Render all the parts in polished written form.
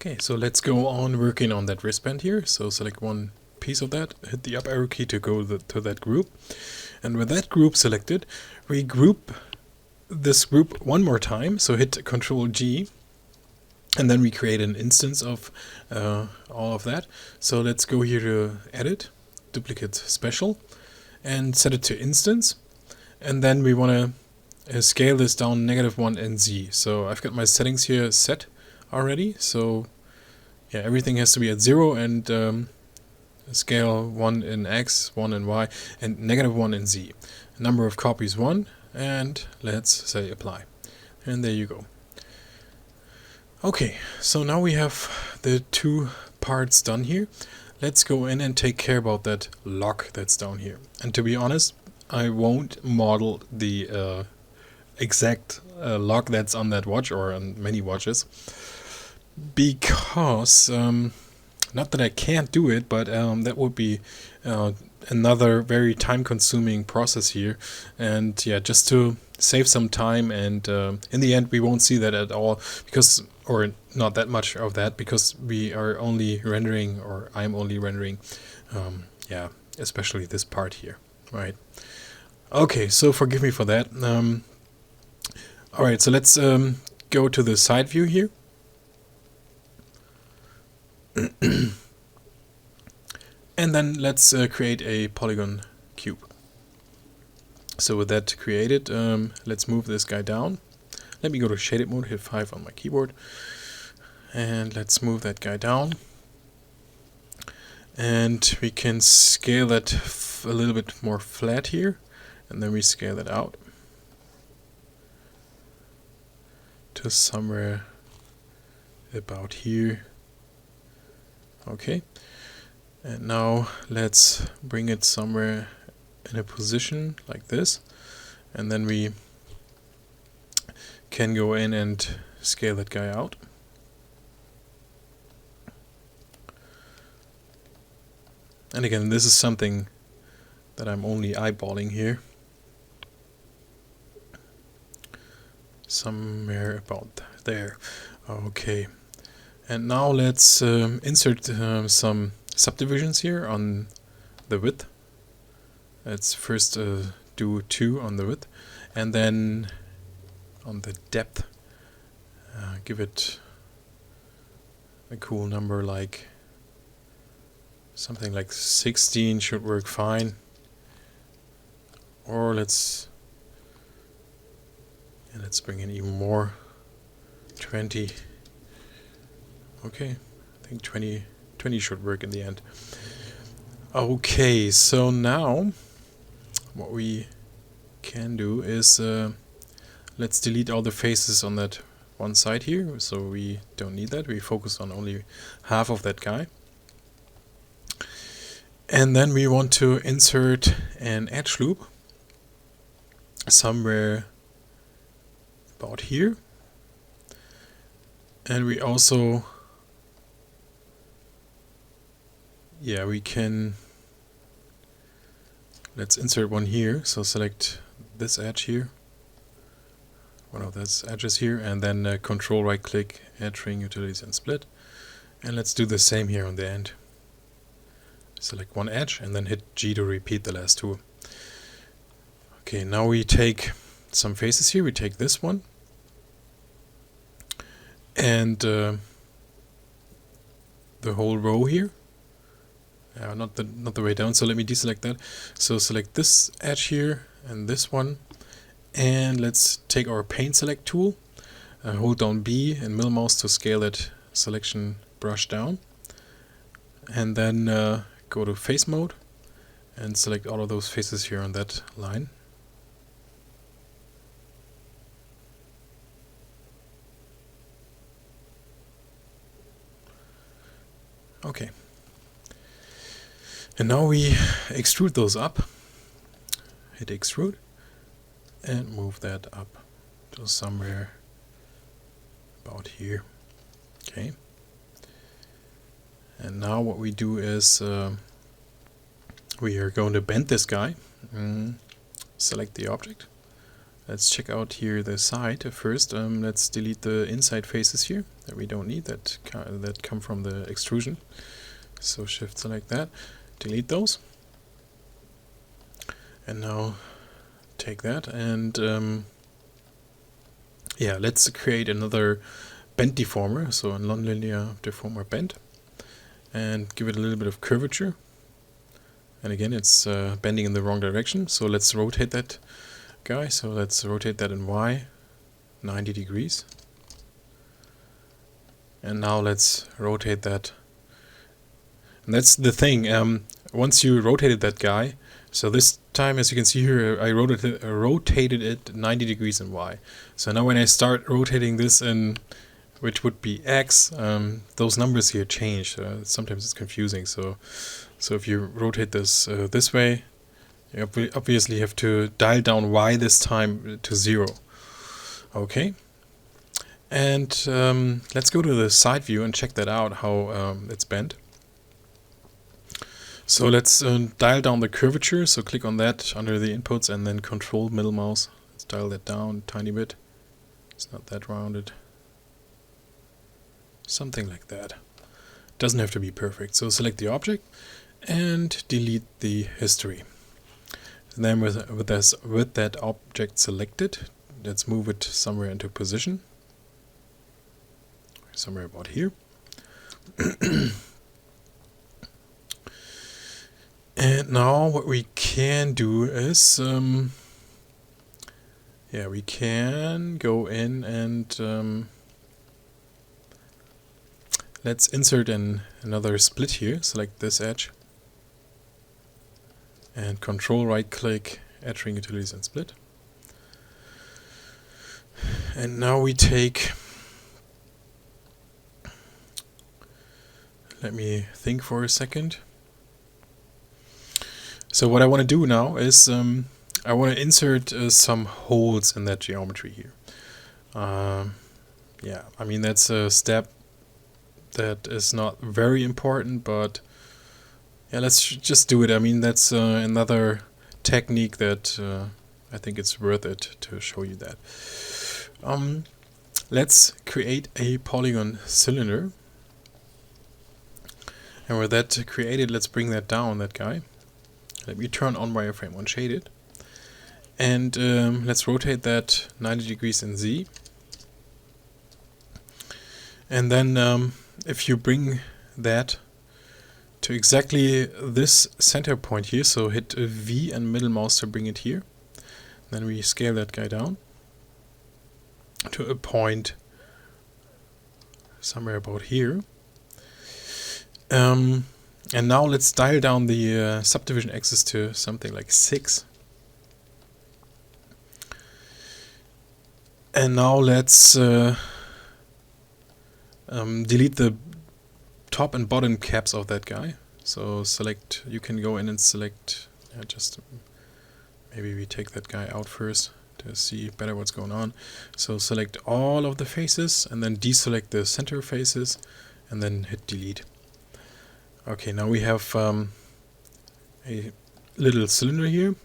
Okay, so let's go on working on that wristband here. So select one piece of that, hit the up arrow key to go to that group. And with that group selected, we group this group one more time. So hit Control G, and then we create an instance of all of that. So let's go here to Edit, Duplicate Special, and set it to Instance. And then we want to scale this down -1 in Z. So I've got my settings here set already. So yeah, everything has to be at 0 and scale 1 in X, 1 in Y, and -1 in Z. Number of copies 1, and let's say apply. And there you go. Okay, so now we have the two parts done here. Let's go in and take care about that lock that's down here. And to be honest, I won't model the exact lock that's on that watch or on many watches, because not that I can't do it, but that would be another very time-consuming process here. And yeah, just to save some time, and in the end we won't see that at all, because, or not that much of that, because we are only rendering, or I'm only rendering, yeah, especially this part here, right? Okay, so forgive me for that. Alright, so let's go to the side view here. And then let's create a polygon cube. So with that created, let's move this guy down. Let me go to shaded mode, hit 5 on my keyboard, and let's move that guy down. And we can scale that a little bit more flat here, and then we scale it out to somewhere about here. Okay, and now let's bring it somewhere in a position like this, and then we can go in and scale that guy out. And again, this is something that I'm only eyeballing here. Somewhere about there. Okay. And now let's insert some subdivisions here on the width. Let's first do 2 on the width, and then on the depth give it a cool number, like something like 16 should work fine. Or let's bring in even more, 20. Okay, I think 20 should work in the end. Okay, so now what we can do is let's delete all the faces on that one side here, so we don't need that. We focus on only half of that guy. And then we want to insert an edge loop somewhere about here. And we also, yeah, we can, let's insert one here. So select this edge here, one of those edges here, and then control right click, add ring, utilities, and split. And let's do the same here on the end. Select one edge and then hit G to repeat the last two. Okay, now we take some faces here. We take this one and the whole row here. Not the way down. So let me deselect that. So select this edge here and this one, and let's take our paint select tool. Hold down B and middle mouse to scale that selection brush down, and then go to face mode and select all of those faces here on that line. Okay. And now we extrude those up. Hit extrude and move that up to somewhere about here. Okay. And now what we do is we are going to bend this guy. Select the object. let's check out here the side first. Let's delete the inside faces here that we don't need, that come from the extrusion. So shift select that, delete those, and now take that and yeah, let's create another bend deformer, so a nonlinear deformer bend, and give it a little bit of curvature. And again, it's bending in the wrong direction, so let's rotate that guy. So let's rotate that in Y 90 degrees, and now let's rotate that. And that's the thing, once you rotated that guy, so this time, as you can see here, I rotated it 90 degrees in Y. So now when I start rotating this in, which would be X, those numbers here change. Sometimes it's confusing. So if you rotate this this way, you obviously have to dial down Y this time to 0. Okay. And let's go to the side view and check that out, how it's bent. So let's dial down the curvature, so click on that under the inputs and then control middle mouse. Let's dial that down a tiny bit. It's not that rounded. Something like that. Doesn't have to be perfect. So select the object and delete the history. And then with that object selected, let's move it somewhere into position. Somewhere about here. And now what we can do is, yeah, we can go in and let's insert another split here. Select this edge and control right click, edge ring utilities and split. And now we take, let me think for a second. So what I want to do now is I want to insert some holes in that geometry here. Yeah, I mean that's a step that is not very important, but yeah, let's just do it. I mean that's another technique that I think it's worth it to show you that. Let's create a polygon cylinder, and with that created, let's bring that down, that guy. Let me turn on wireframe unshaded, and let's rotate that 90 degrees in Z. And then if you bring that to exactly this center point here, so hit V and middle mouse to bring it here, then we scale that guy down to a point somewhere about here. And now let's dial down the subdivision axis to something like 6. And now let's delete the top and bottom caps of that guy. So select, you can go in and select, just maybe we take that guy out first to see better what's going on. So select all of the faces and then deselect the center faces and then hit delete. Okay, now we have a little cylinder here.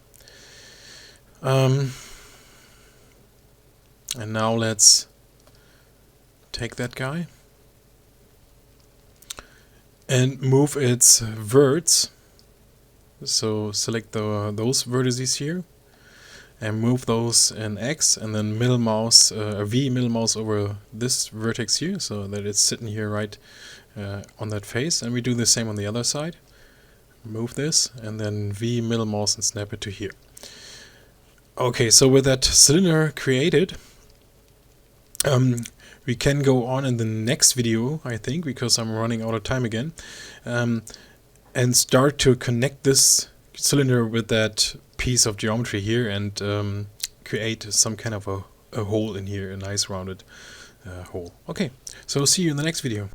And now let's take that guy and move its verts. So select those vertices here and move those in X, and then middle mouse, V middle mouse over this vertex here, so that it's sitting here right on that face. And we do the same on the other side. Move this and then V middle mouse and snap it to here. Okay, so with that cylinder created, we can go on in the next video, I think, because I'm running out of time again, and start to connect this cylinder with that piece of geometry here and create some kind of a hole in here, a nice rounded hole. Okay, so see you in the next video.